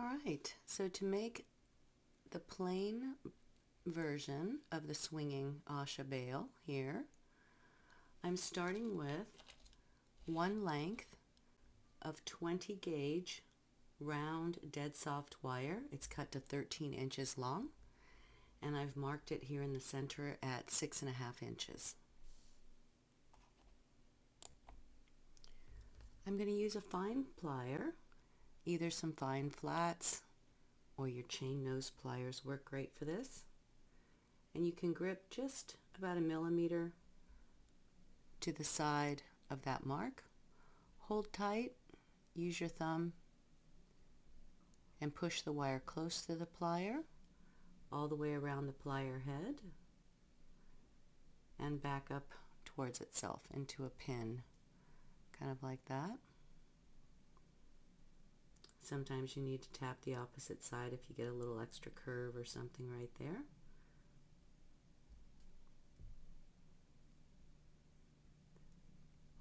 Alright, so to make the plain version of the swinging Asha Bale here, I'm starting with one length of 20 gauge round dead soft wire. It's cut to 13 inches long, and I've marked it here in the center at 6.5 inches. I'm going to use a fine plier. Either some fine flats or your chain nose pliers work great for this. And you can grip just about 1 millimeter to the side of that mark. Hold tight, use your thumb, and push the wire close to the plier all the way around the plier head and back up towards itself into a pin, kind of like that. Sometimes you need to tap the opposite side if you get a little extra curve or something right there.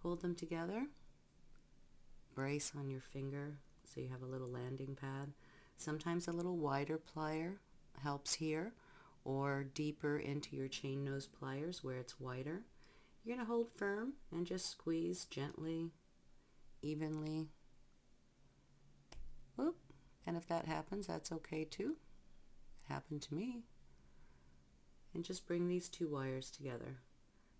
Hold them together. Brace on your finger so you have a little landing pad. Sometimes a little wider plier helps here, or deeper into your chain nose pliers where it's wider. You're going to hold firm and just squeeze gently, evenly. Whoop. And if that happens, that's okay too. It happened to me. And just bring these two wires together.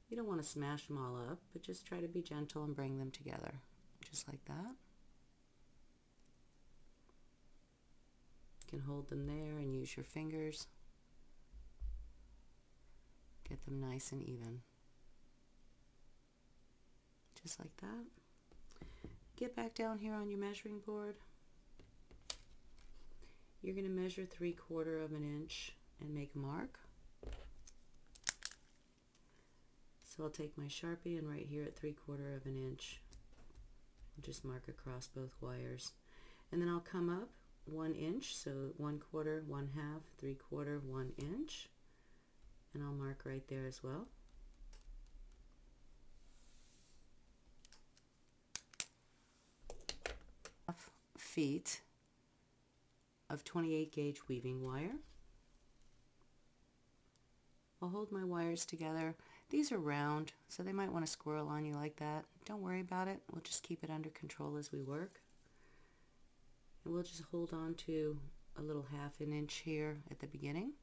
You don't want to smash them all up, but just try to be gentle and bring them together, just like that. You can hold them there and use your fingers. Get them nice and even. Just like that. Get back down here on your measuring board. You're going to measure 3/4 of an inch and make a mark. So I'll take my Sharpie and right here at 3/4 of an inch, I'll just mark across both wires. And then I'll come up 1 inch, so 1/4, 1/2, 3/4, 1 inch, and I'll mark right there as well. Feet of 28 gauge weaving wire. I'll hold my wires together. These are round, so they might want to squirrel on you like that. Don't worry about it. We'll just keep it under control as we work. And we'll just hold on to a little 1/2 inch here at the beginning.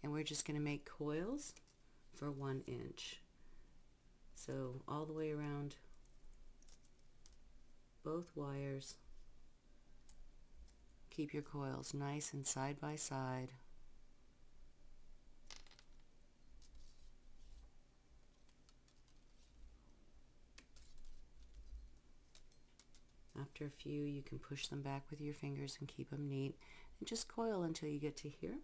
And we're just going to make coils for 1 inch. So all the way around both wires. Keep your coils nice and side by side. After a few, you can push them back with your fingers and keep them neat, and just coil until you get to here.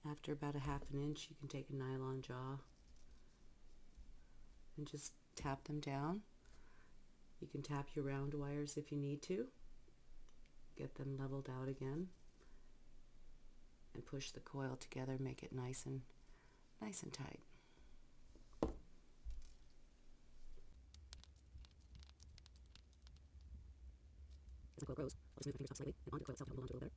After about 1/2 inch, you can take a nylon jaw and just tap them down. You can tap your round wires if you need to. Get them leveled out again. And push the coil together, make it nice and tight. As the coil grows, I'll just move my fingers up slightly and on the coil itself to hold on to a little better.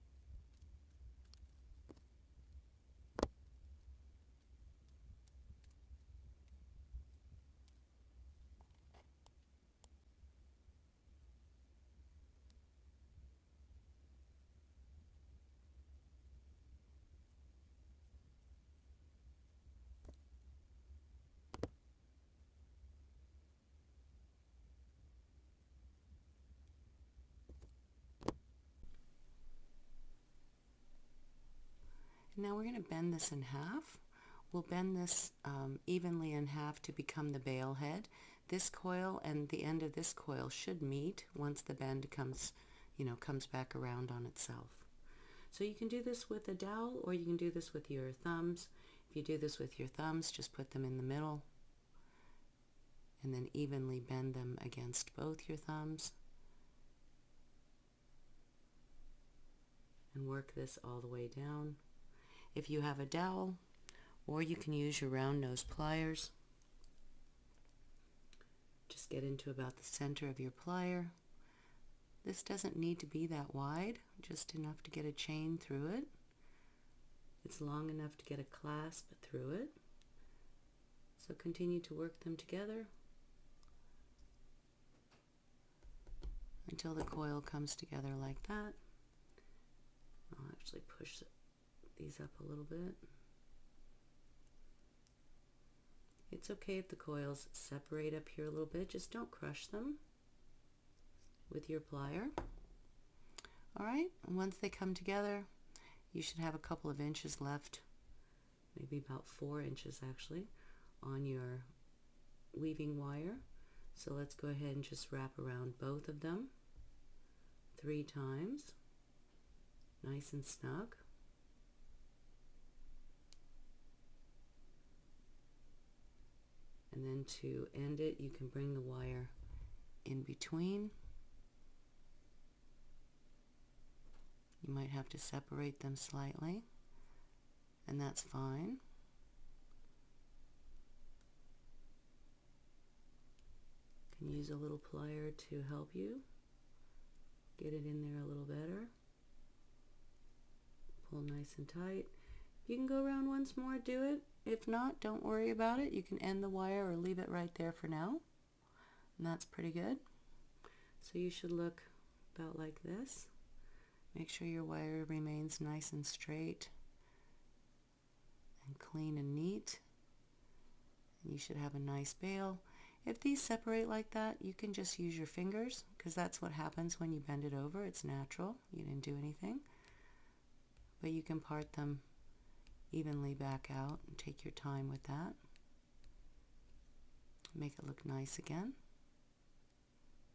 Now we're going to bend this in half. We'll bend this evenly in half to become the bale head. This coil and the end of this coil should meet once the bend comes back around on itself. So you can do this with a dowel, or you can do this with your thumbs. If you do this with your thumbs, just put them in the middle and then evenly bend them against both your thumbs and work this all the way down. If you have a dowel, or you can use your round nose pliers, just get into about the center of your plier. This doesn't need to be that wide, just enough to get a chain through it. It's long enough to get a clasp through it. So continue to work them together until the coil comes together like that. I'll actually push these up a little bit. It's okay if the coils separate up here a little bit, just don't crush them with your plier. Alright, and once they come together, you should have a couple of inches left, maybe about 4 inches actually, on your weaving wire. So let's go ahead and just wrap around both of them 3 times, nice and snug. And then to end it, you can bring the wire in between. You might have to separate them slightly, and that's fine. You can use a little plier to help you get it in there a little better. Pull nice and tight. If you can go around once more, do it. If not, don't worry about it. You can end the wire or leave it right there for now. And that's pretty good. So you should look about like this. Make sure your wire remains nice and straight and clean and neat. And you should have a nice bale. If these separate like that, you can just use your fingers, because that's what happens when you bend it over. It's natural. You didn't do anything. But you can part them evenly back out and take your time with that. Make it look nice again.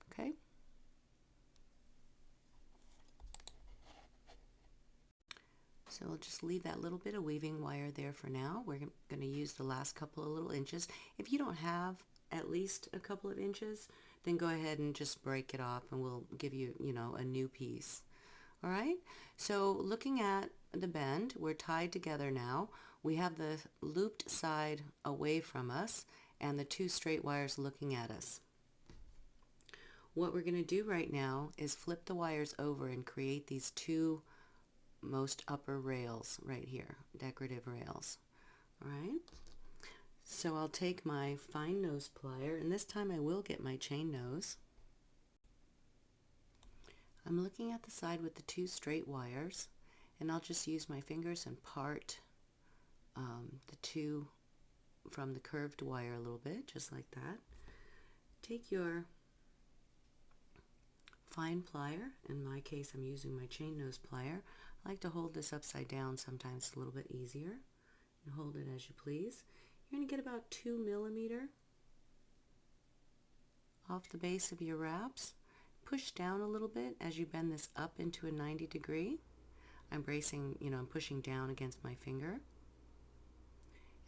Okay. So we'll just leave that little bit of weaving wire there for now. We're going to use the last couple of little inches. If you don't have at least a couple of inches, then go ahead and just break it off and we'll give you, a new piece. All right, so looking at the bend, we're tied together now. We have the looped side away from us and the 2 straight wires looking at us. What we're going to do right now is flip the wires over and create these 2 most upper rails right here, decorative rails. All right, so I'll take my fine nose plier, and this time I will get my chain nose. I'm looking at the side with the 2 straight wires, and I'll just use my fingers and part the 2 from the curved wire a little bit, just like that. Take your fine plier, in my case I'm using my chain nose plier. I like to hold this upside down, sometimes it's a little bit easier. And hold it as you please. You're going to get about 2 millimeters off the base of your wraps. Push down a little bit as you bend this up into a 90 degree. I'm bracing, I'm pushing down against my finger.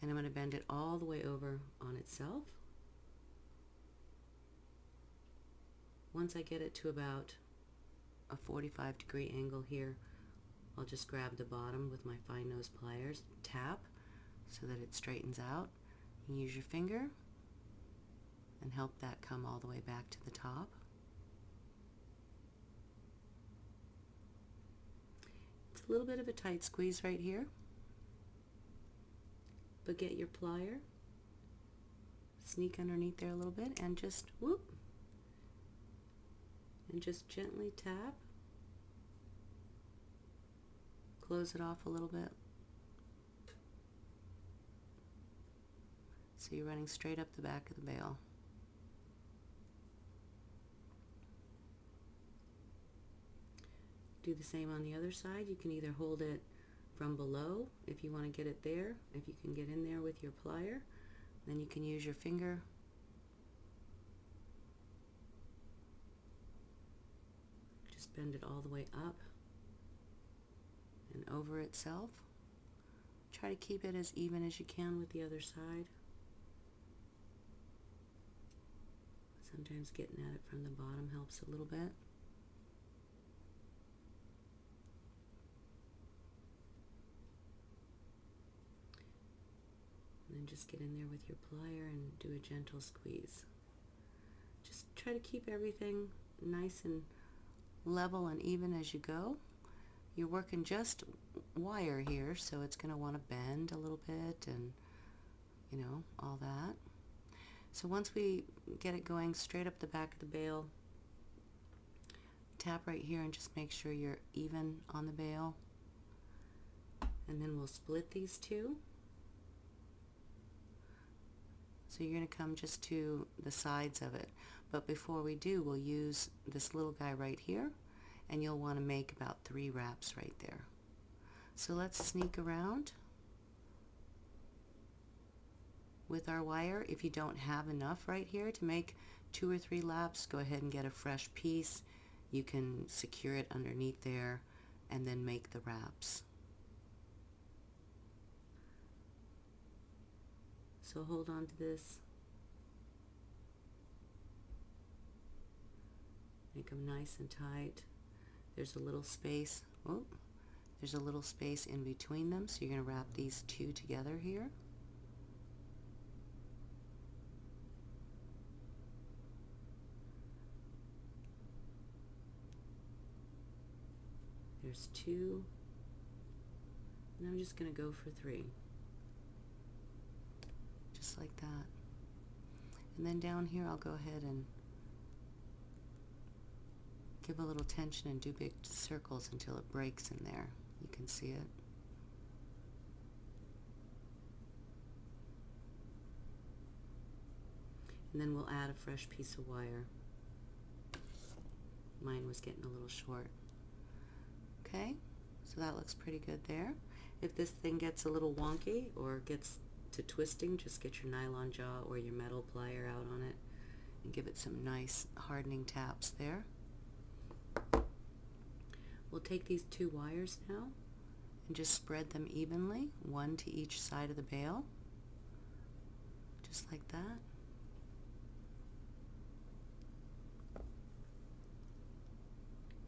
And I'm going to bend it all the way over on itself. Once I get it to about a 45-degree angle here, I'll just grab the bottom with my fine nose pliers, tap so that it straightens out. You use your finger and help that come all the way back to the top. A little bit of a tight squeeze right here, but get your plier, sneak underneath there a little bit, and just whoop, and just gently tap, close it off a little bit, so you're running straight up the back of the bale. Do the same on the other side. You can either hold it from below if you want to get it there. If you can get in there with your plier, then you can use your finger just bend it all the way up and over itself. Try to keep it as even as you can with the other side. Sometimes getting at it from the bottom helps a little bit. And then just get in there with your plier and do a gentle squeeze. Just try to keep everything nice and level and even as you go. You're working just wire here, so it's going to want to bend a little bit and, you know, all that. So once we get it going straight up the back of the bale, tap right here and just make sure you're even on the bale. And then we'll split these two. So you're going to come just to the sides of it. But before we do, we'll use this little guy right here, and you'll want to make about 3 wraps right there. So let's sneak around with our wire. If you don't have enough right here to make 2 or 3 laps, go ahead and get a fresh piece. You can secure it underneath there and then make the wraps. So hold on to this. Make them nice and tight. There's a little space. Oh, there's a little space in between them, so you're going to wrap these 2 together here. There's 2, and I'm just going to go for 3. Just like that. And then down here I'll go ahead and give a little tension and do big circles until it breaks in there. You can see it. And then we'll add a fresh piece of wire. Mine was getting a little short. Okay, so that looks pretty good there. If this thing gets a little wonky or gets to twisting, just get your nylon jaw or your metal plier out on it and give it some nice hardening taps there. We'll take these 2 wires now and just spread them evenly, 1 to each side of the bale, just like that.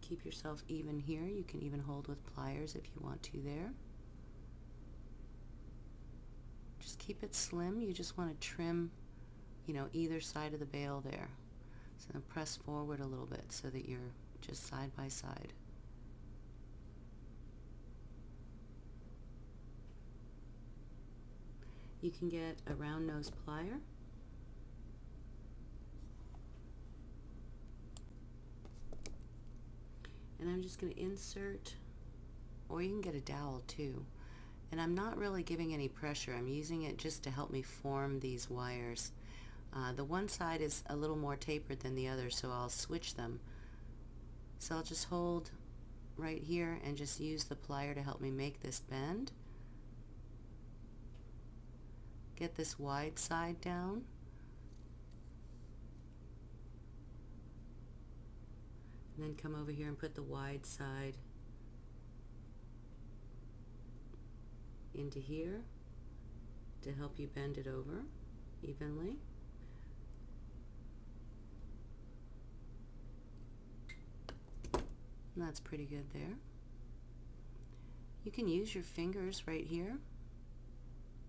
Keep yourself even here. You can even hold with pliers if you want to there. Just keep it slim. You just want to trim, you know, either side of the bale there. So then press forward a little bit so that you're just side by side. You can get a round nose plier. And I'm just going to insert, or you can get a dowel too. And I'm not really giving any pressure. I'm using it just to help me form these wires. The one side is a little more tapered than the other, so I'll switch them. So I'll just hold right here and just use the plier to help me make this bend. Get this wide side down. And then come over here and put the wide side into here to help you bend it over evenly. And that's pretty good there. You can use your fingers right here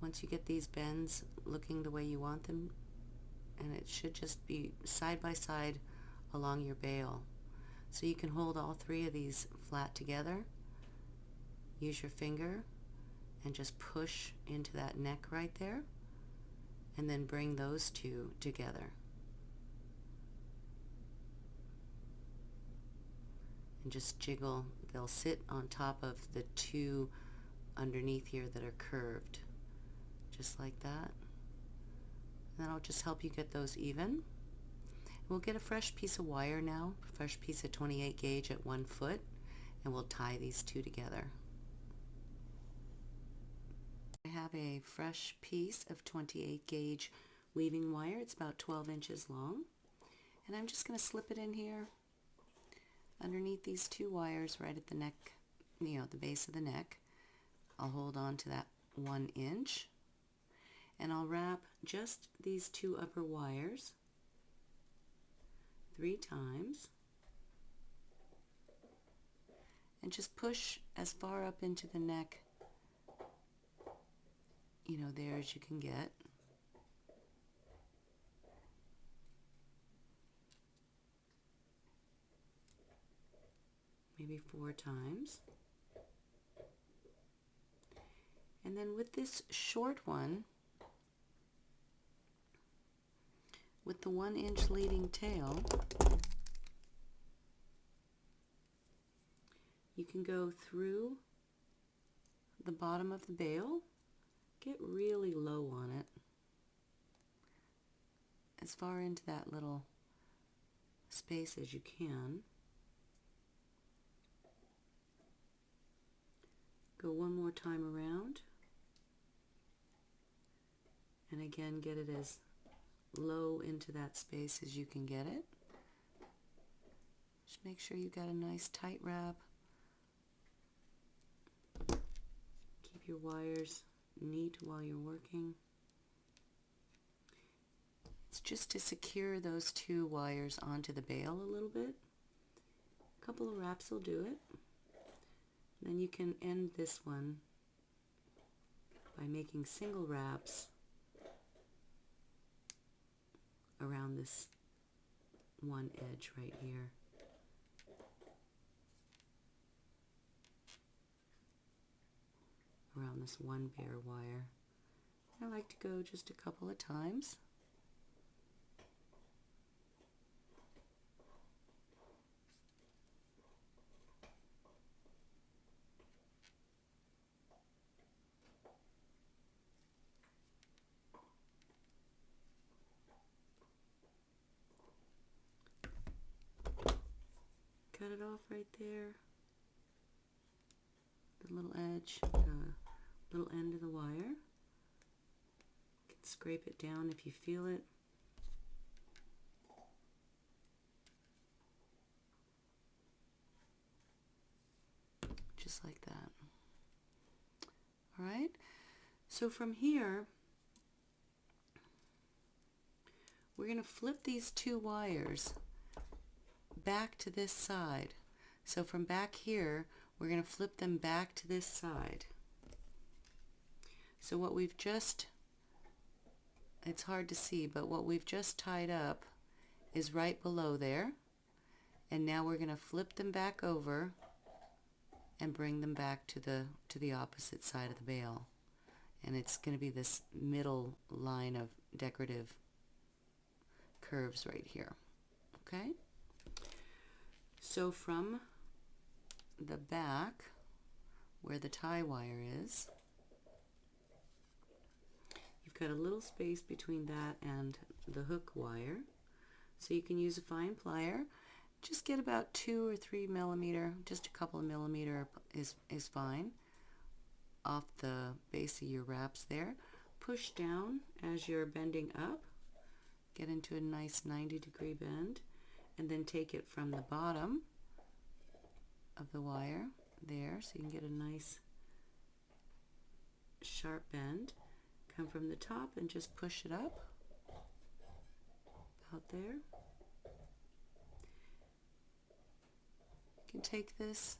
once you get these bends looking the way you want them, and it should just be side by side along your bale. So you can hold all 3 of these flat together, use your finger, and just push into that neck right there, and then bring those 2 together. And just jiggle. They'll sit on top of the 2 underneath here that are curved, just like that. And that'll just help you get those even. We'll get a fresh piece of wire now, a fresh piece of 28 gauge at 1 foot, and we'll tie these 2 together. I have a fresh piece of 28 gauge weaving wire. It's about 12 inches long, and I'm just going to slip it in here underneath these 2 wires right at the neck, you know, the base of the neck. I'll hold on to that 1 inch, and I'll wrap just these 2 upper wires 3 times and just push as far up into the neck, you know, there as you can get. Maybe 4 times. And then with this short one, with the 1 inch leading tail, you can go through the bottom of the bale, get really low on it, as far into that little space as you can. Go one more time around, and again get it as low into that space as you can get it. Just make sure you got a nice tight wrap. Keep your wires neat while you're working. It's just to secure those 2 wires onto the bale a little bit. A couple of wraps will do it. Then you can end this one by making single wraps around this one edge right here. Around this one bare wire. I like to go just a couple of times. Cut it off right there. The little edge, little end of the wire. You can scrape it down if you feel it. Just like that. All right. So from here, we're going to flip these 2 wires back to this side. So from back here, we're going to flip them back to this side. So what we've just, it's hard to see, but what we've just tied up is right below there. And now we're going to flip them back over and bring them back to the opposite side of the bale. And it's going to be this middle line of decorative curves right here. Okay? So from the back, where the tie wire is, you've got a little space between that and the hook wire. So you can use a fine plier. Just get about 2 or 3 millimeter, just a couple of millimeter is fine, off the base of your wraps there. Push down as you're bending up. Get into a nice 90-degree bend. And then take it from the bottom of the wire there, so you can get a nice sharp bend. Come from the top and just push it up about there. You can take this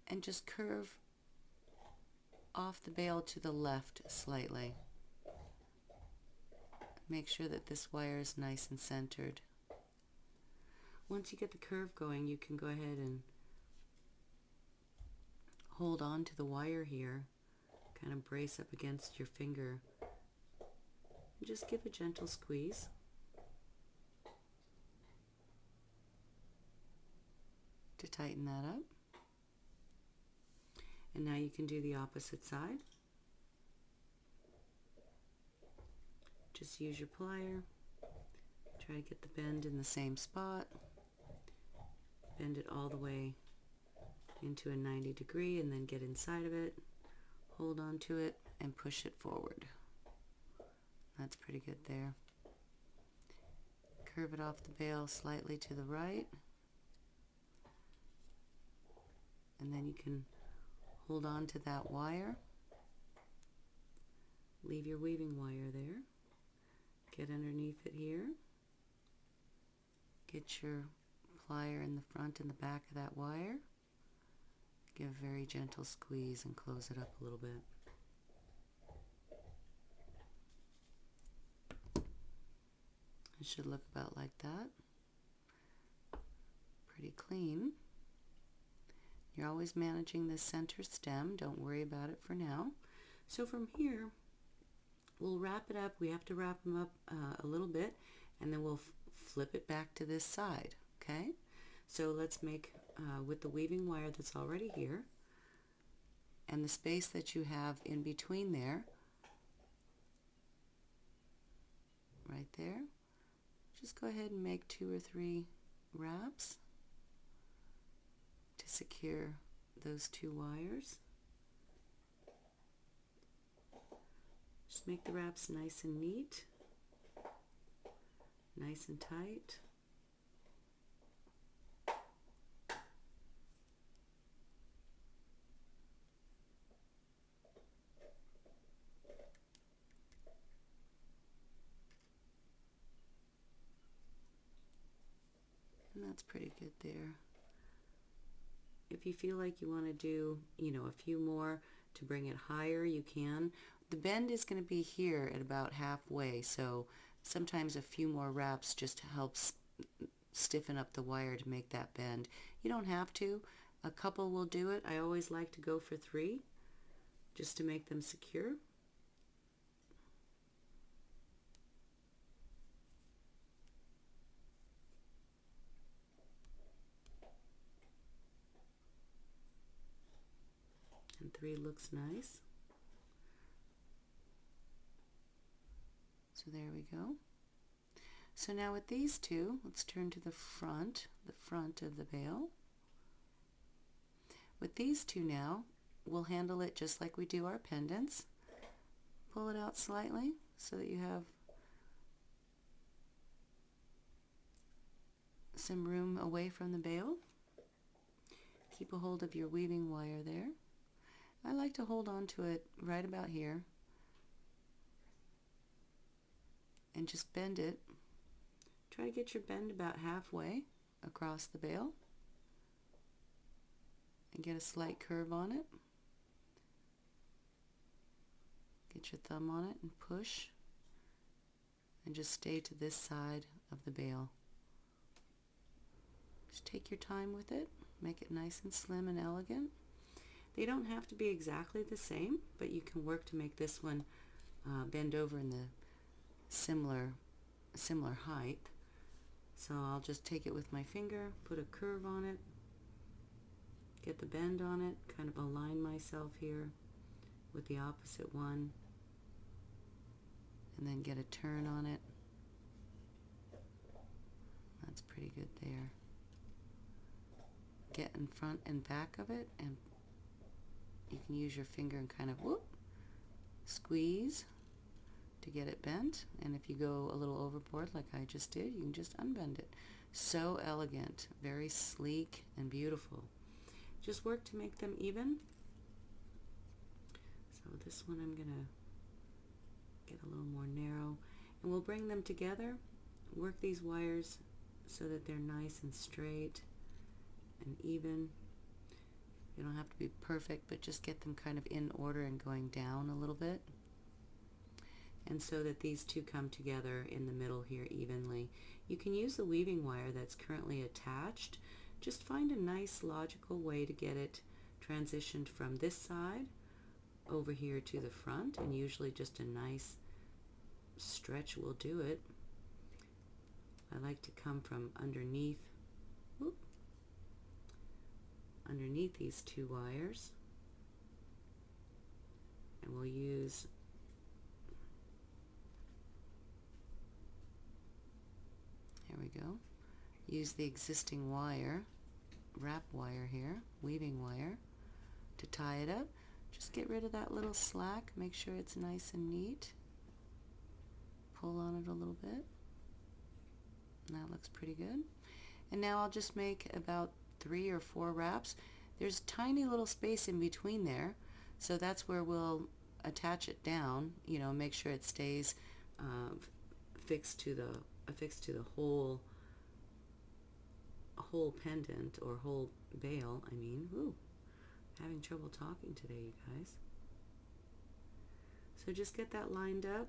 and just curve off the bale to the left slightly. Make sure that this wire is nice and centered. Once you get the curve going, you can go ahead and hold on to the wire here, kind of brace up against your finger, and just give a gentle squeeze. To tighten that up. And now you can do the opposite side. Just use your plier, try to get the bend in the same spot, bend it all the way into a 90-degree and then get inside of it, hold on to it and push it forward. That's pretty good there. Curve it off the bale slightly to the right, and then you can Hold on to that wire. Leave your weaving wire there. Get underneath it here. Get your plier in the front and the back of that wire. Give a very gentle squeeze and close it up a little bit. It should look about like that. Pretty clean. You're always managing the center stem. Don't worry about it for now. So from here, we'll wrap it up. We have to wrap them up a little bit, and then we'll flip it back to this side. Okay? So let's make, with the weaving wire that's already here, and the space that you have in between there, right there, just go ahead and make 2 or 3 wraps to secure those 2 wires. Just make the wraps nice and neat, nice and tight. And that's pretty good there. If you feel like you want to do, a few more to bring it higher, you can. The bend is going to be here at about halfway, so sometimes a few more wraps just helps stiffen up the wire to make that bend. You don't have to. A couple will do it. I always like to go for 3 just to make them secure. And 3 looks nice. So there we go. So now with these 2, let's turn to the front of the bale. With these 2 now, we'll handle it just like we do our pendants. Pull it out slightly so that you have some room away from the bale. Keep a hold of your weaving wire there. I like to hold on to it right about here and just bend it. Try to get your bend about halfway across the bale and get a slight curve on it. Get your thumb on it and push, and just stay to this side of the bale. Just take your time with it. Make it nice and slim and elegant. They don't have to be exactly the same, but you can work to make this one bend over in the similar height. So I'll just take it with my finger, put a curve on it, get the bend on it, kind of align myself here with the opposite one, and then get a turn on it. That's pretty good there. Get in front and back of it, and you can use your finger and kind of squeeze to get it bent. And if you go a little overboard like I just did, you can just unbend it. So elegant, very sleek and beautiful. Just work to make them even. So this one I'm gonna get a little more narrow, and we'll bring them together. Work these wires so that they're nice and straight and even. You don't have to be perfect, but just get them kind of in order and going down a little bit. And so that these 2 come together in the middle here evenly. You can use the weaving wire that's currently attached. Just find a nice logical way to get it transitioned from this side over here to the front, and usually just a nice stretch will do it. I like to come from underneath these 2 wires, and we'll use the existing wire, wrap wire here, weaving wire, to tie it up. Just get rid of that little slack, make sure it's nice and neat. Pull on it a little bit, and that looks pretty good. And now I'll just make about 3 or 4 wraps. There's a tiny little space in between there, so that's where we'll attach it down, you know, make sure it stays affixed to the whole pendant, or whole bale, I mean. Ooh, having trouble talking today, you guys. So just get that lined up.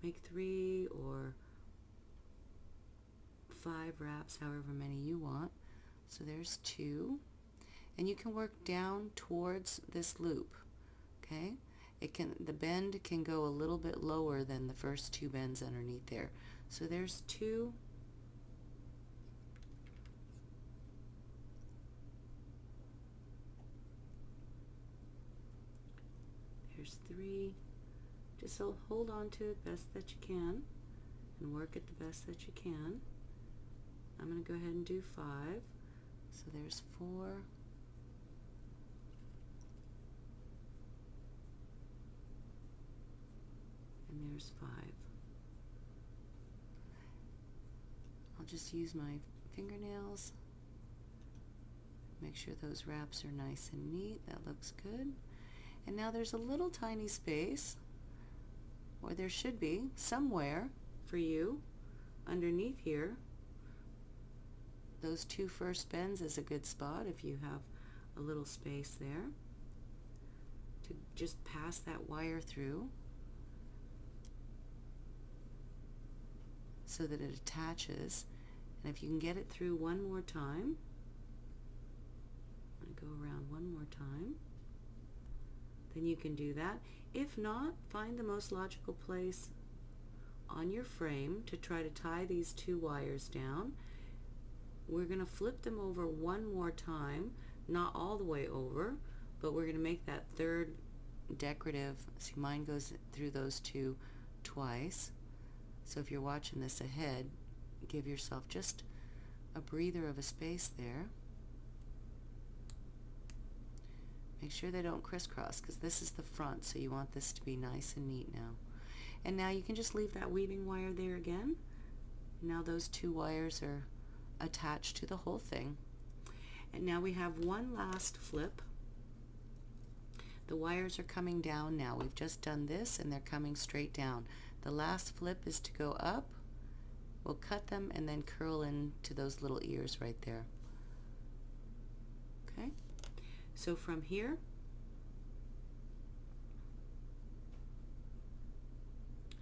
Make 3 or 5 wraps, however many you want. So there's 2. And you can work down towards this loop. Okay? The bend can go a little bit lower than the first 2 bends underneath there. So there's 2. There's 3. Just hold on to it best that you can and work it the best that you can. I'm going to go ahead and do 5. So there's 4. And there's 5. I'll just use my fingernails. Make sure those wraps are nice and neat. That looks good. And now there's a little tiny space, or there should be somewhere for you underneath here. Those 2 first bends is a good spot if you have a little space there to just pass that wire through so that it attaches. And if you can get it through one more time, I'm going to go around one more time, then you can do that. If not, find the most logical place on your frame to try to tie these 2 wires down. We're going to flip them over one more time, not all the way over, but we're going to make that 3rd decorative. See, mine goes through those 2 twice. So if you're watching this ahead, give yourself just a breather of a space there. Make sure they don't crisscross, because this is the front, so you want this to be nice and neat now. And now you can just leave that weaving wire there again. Now those 2 wires are attached to the whole thing. And now we have one last flip. The wires are coming down now. We've just done this and they're coming straight down. The last flip is to go up. We'll cut them and then curl into those little ears right there. Okay? So from here,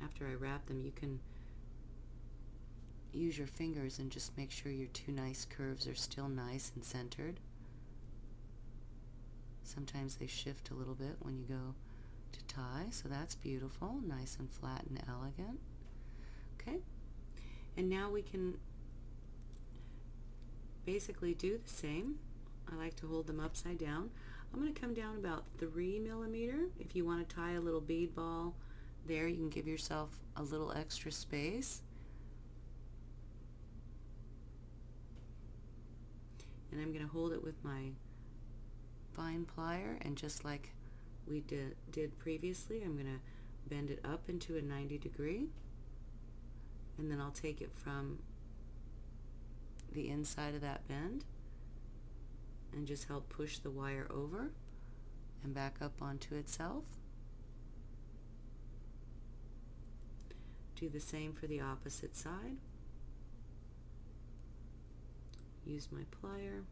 after I wrap them, you can use your fingers and just make sure your 2 nice curves are still nice and centered. Sometimes they shift a little bit when you go to tie, so that's beautiful, nice and flat and elegant. Okay, and now we can basically do the same. I like to hold them upside down. I'm going to come down about 3 millimeter. If you want to tie a little bead ball there, you can give yourself a little extra space. And I'm going to hold it with my fine plier, and just like we did previously, I'm going to bend it up into a 90 degree, and then I'll take it from the inside of that bend and just help push the wire over and back up onto itself. Do the same for the opposite side. Use my plier,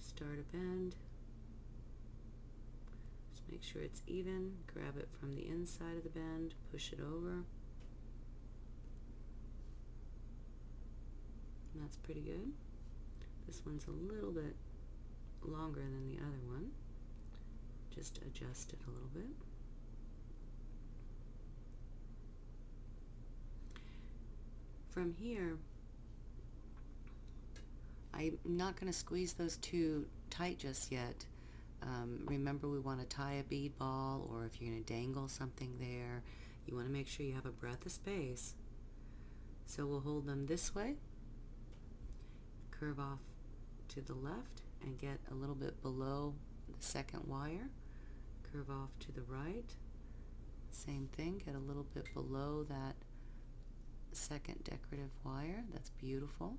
start a bend, just make sure it's even, grab it from the inside of the bend, push it over, and that's pretty good. This one's a little bit longer than the other one, just adjust it a little bit. From here, I'm not going to squeeze those 2 tight just yet. Remember, we want to tie a bead ball, or if you're going to dangle something there, you want to make sure you have a breath of space. So we'll hold them this way, curve off to the left and get a little bit below the second wire, curve off to the right, same thing, get a little bit below that second decorative wire. That's beautiful.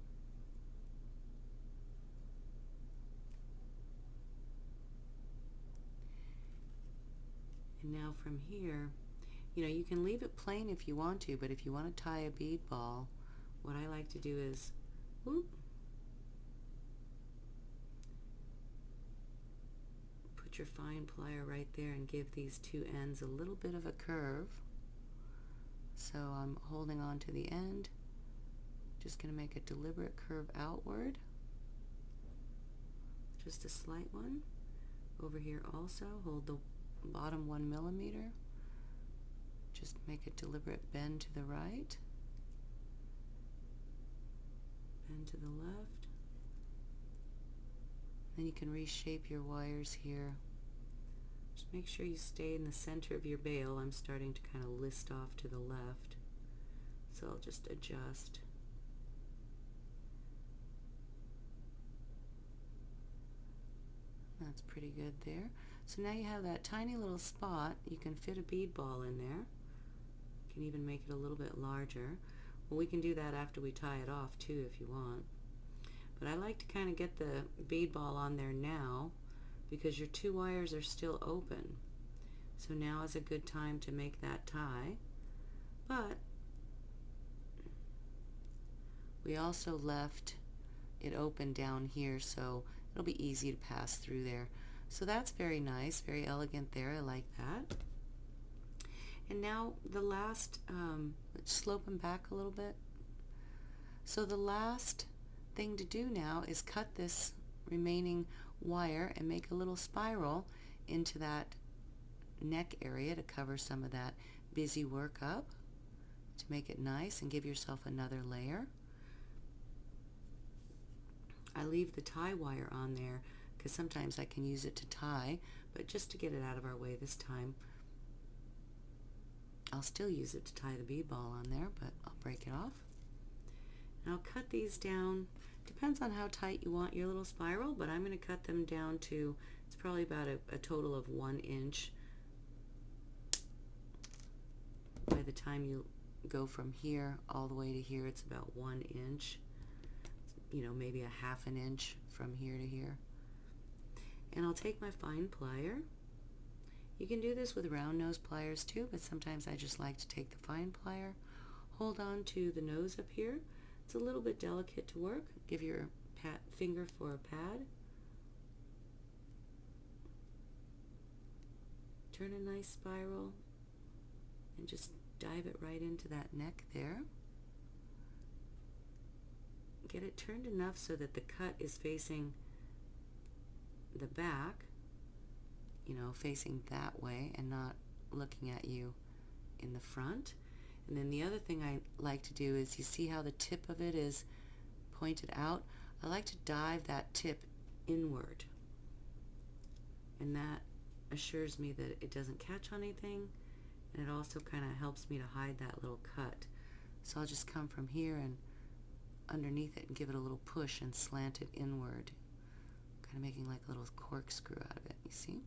And now from here, you can leave it plain if you want to, but if you want to tie a bead ball, what I like to do is, whoop, put your fine plier right there and give these two ends a little bit of a curve. So I'm holding on to the end, just going to make a deliberate curve outward, just a slight one. Over here also, hold the bottom 1 millimeter. Just make a deliberate bend to the right, bend to the left. Then you can reshape your wires here. Just make sure you stay in the center of your bale. I'm starting to kind of list off to the left, so I'll just adjust. That's pretty good there. So now you have that tiny little spot. You can fit a bead ball in there. You can even make it a little bit larger. Well, we can do that after we tie it off too if you want. But I like to kind of get the bead ball on there now because your two wires are still open. So now is a good time to make that tie. But we also left it open down here, so it'll be easy to pass through there. So that's very nice, very elegant there. I like that. And now the last, let's slope them back a little bit. So the last thing to do now is cut this remaining wire and make a little spiral into that neck area to cover some of that busy work up, to make it nice and give yourself another layer. I leave the tie wire on there because sometimes I can use it to tie, but just to get it out of our way this time, I'll still use it to tie the bead ball on there, but I'll break it off. And I'll cut these down. Depends on how tight you want your little spiral, but I'm going to cut them down to, it's probably about a total of 1 inch. By the time you go from here all the way to here, it's about 1 inch. Maybe a half an inch from here to here. And I'll take my fine plier. You can do this with round nose pliers too, but sometimes I just like to take the fine plier, hold on to the nose up here. It's a little bit delicate to work. Give your finger for a pad. Turn a nice spiral and just dive it right into that neck there. Get it turned enough so that the cut is facing the back, facing that way and not looking at you in the front. And then the other thing I like to do is, you see how the tip of it is pointed out? I like to dive that tip inward, and that assures me that it doesn't catch on anything, and it also kind of helps me to hide that little cut. So I'll just come from here and underneath it and give it a little push and slant it inward, kind of making like a little corkscrew out of it, you see?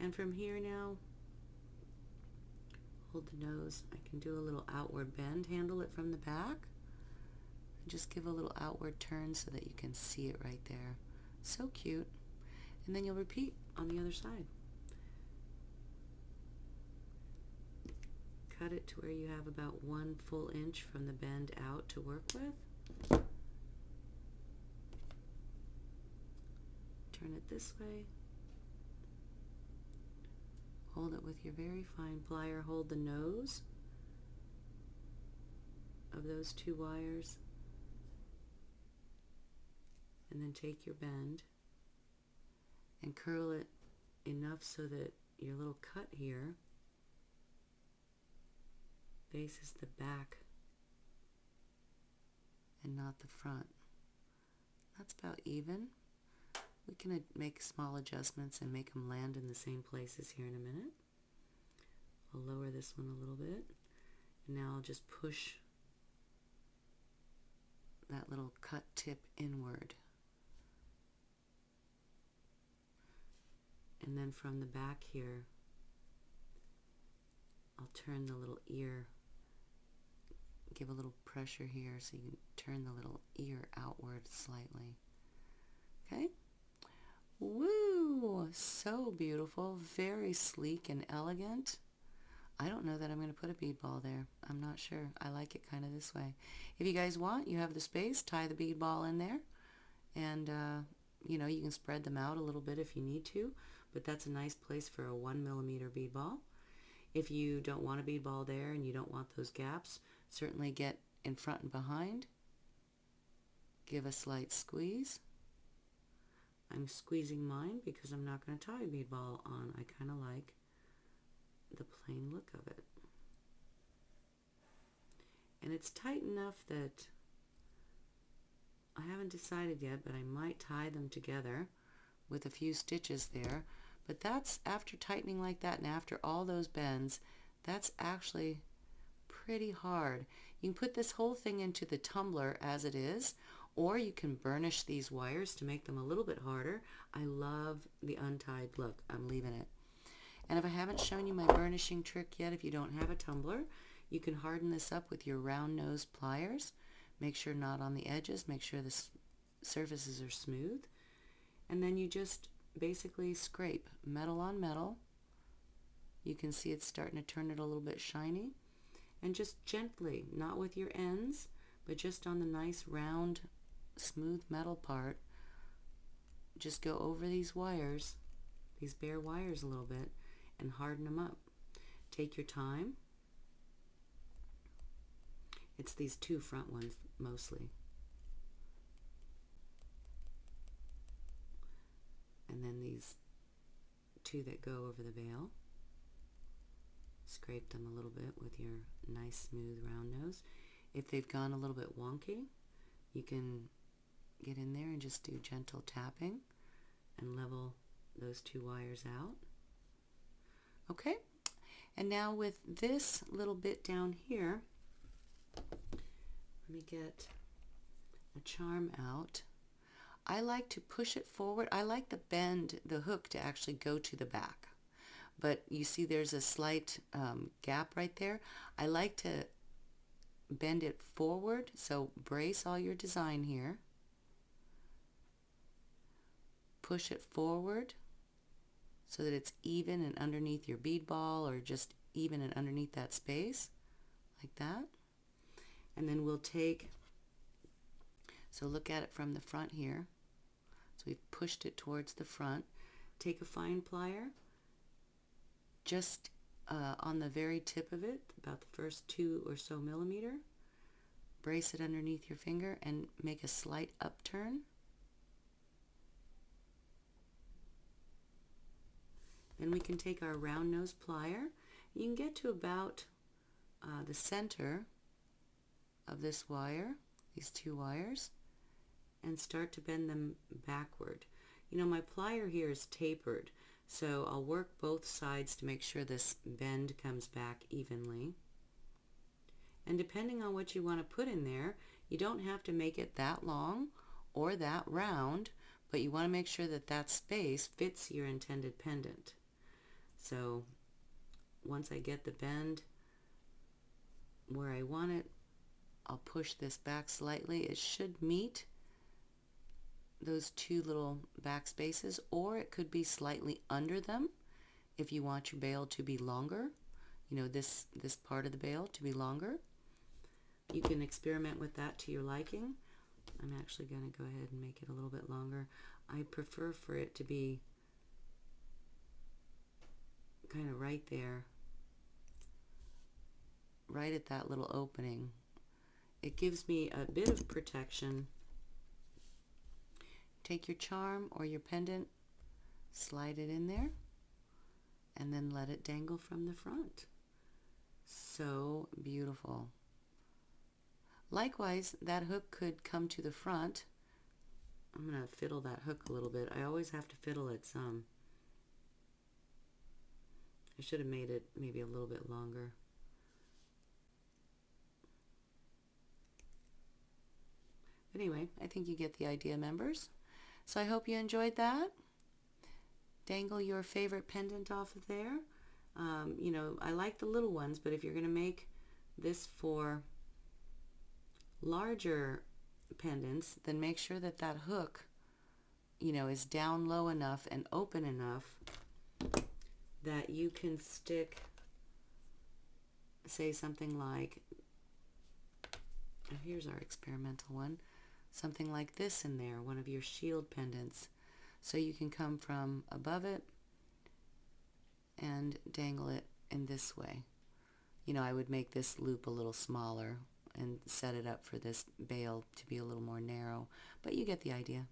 And from here now, hold the nose. I can do a little outward bend, handle it from the back, and just give a little outward turn so that you can see it right there. So cute. And then you'll repeat on the other side. Cut it to where you have about 1 full inch from the bend out to work with. Turn it this way. Hold it with your very fine plier. Hold the nose of those two wires, and then take your bend and curl it enough so that your little cut here faces the back and not the front. That's about even. We can make small adjustments and make them land in the same places here in a minute. I'll lower this one a little bit, and now I'll just push that little cut tip inward. And then from the back here, I'll turn the little ear, give a little pressure here so you can turn the little ear outward slightly. Okay? Woo! so beautiful, very sleek and elegant. I don't know that I'm going to put a bead ball there. I'm not sure. I like it kind of this way. If you guys want, you have the space, tie the bead ball in there, and you know, you can spread them out a little bit if you need to, but that's a nice place for a 1mm bead ball. If you don't want a bead ball there and you don't want those gaps, certainly get in front and behind. Give a slight squeeze. I'm squeezing mine because I'm not going to tie a bead ball on. I kind of like the plain look of it. And it's tight enough that I haven't decided yet, but I might tie them together with a few stitches there. But that's, after tightening like that and after all those bends, that's actually pretty hard. You can put this whole thing into the tumbler as it is, or you can burnish these wires to make them a little bit harder. I love the untied look. I'm leaving it. And if I haven't shown you my burnishing trick yet, if you don't have a tumbler, you can harden this up with your round nose pliers. Make sure not on the edges. Make sure the surfaces are smooth. And then you just basically scrape metal on metal. You can see it's starting to turn it a little bit shiny. And just gently, not with your ends, but just on the nice round smooth metal part, just go over these wires, these bare wires a little bit, and harden them up. Take your time. It's these two front ones mostly. And then these two that go over the veil. Scrape them a little bit with your nice smooth round nose. If they've gone a little bit wonky, you can get in there and just do gentle tapping and level those two wires out. Okay, and now with this little bit down here, let me get a charm out. I like to push it forward. I like the bend, the hook, to actually go to the back. But you see there's a slight gap right there. I like to bend it forward, so brace all your design here. Push it forward so that it's even and underneath your bead ball, or just even and underneath that space, like that. And then we'll take, so look at it from the front here. So we've pushed it towards the front. Take a fine plier, just on the very tip of it, about the first 2 or so millimeter. Brace it underneath your finger and make a slight upturn. Then we can take our round nose plier. You can get to about the center of this wire, these two wires, and start to bend them backward. You know, my plier here is tapered, so I'll work both sides to make sure this bend comes back evenly. And depending on what you want to put in there, you don't have to make it that long or that round, but you want to make sure that that space fits your intended pendant. So once I get the bend where I want it, I'll push this back slightly. It should meet those two little back spaces, or it could be slightly under them if you want your bail to be longer. You know, this part of the bail to be longer. You can experiment with that to your liking. I'm actually going to go ahead and make it a little bit longer. I prefer for it to be kind of right there, right at that little opening. It gives me a bit of protection. Take your charm or your pendant, slide it in there, and then let it dangle from the front. So beautiful. Likewise, that hook could come to the front. I'm going to fiddle that hook a little bit. I always have to fiddle it some. I should have made it maybe a little bit longer. But anyway, I think you get the idea, members. So I hope you enjoyed that. Dangle your favorite pendant off of there. You know, I like the little ones, but if you're going to make this for larger pendants, then make sure that that hook, is down low enough and open enough that you can stick, say something like, oh, here's our experimental one, something like this in there, one of your shield pendants. So you can come from above it and dangle it in this way. I would make this loop a little smaller and set it up for this bail to be a little more narrow, but you get the idea.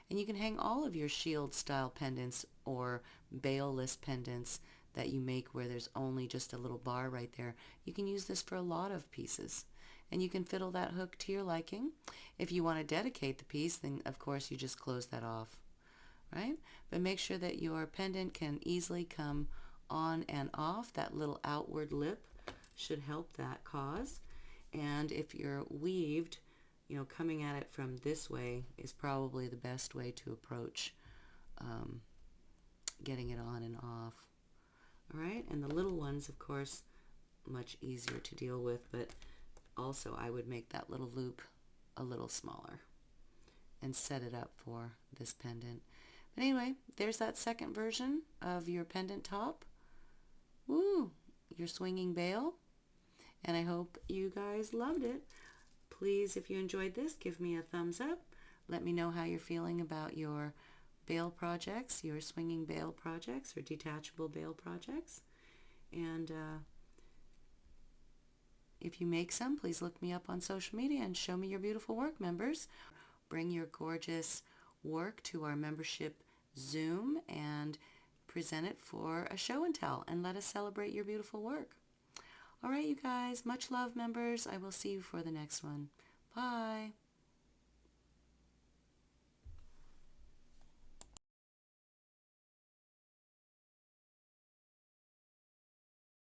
And you can hang all of your shield style pendants or bailless pendants that you make where there's only just a little bar right there. You can use this for a lot of pieces. And you can fiddle that hook to your liking. If you want to dedicate the piece, then of course you just close that off, right? But make sure that your pendant can easily come on and off. That little outward lip should help that cause. And if you're weaved, coming at it from this way is probably the best way to approach getting it on and off. All right, and the little ones, of course, much easier to deal with, but also I would make that little loop a little smaller and set it up for this pendant. But anyway, there's that second version of your pendant top. Woo! Your swinging bail. And I hope you guys loved it. Please, if you enjoyed this, give me a thumbs up. Let me know how you're feeling about your bail projects, your swinging bail projects or detachable bail projects. And if you make some, please look me up on social media and show me your beautiful work, members. Bring your gorgeous work to our membership Zoom and present it for a show and tell, and let us celebrate your beautiful work. All right, you guys, much love, members. I will see you for the next one. Bye.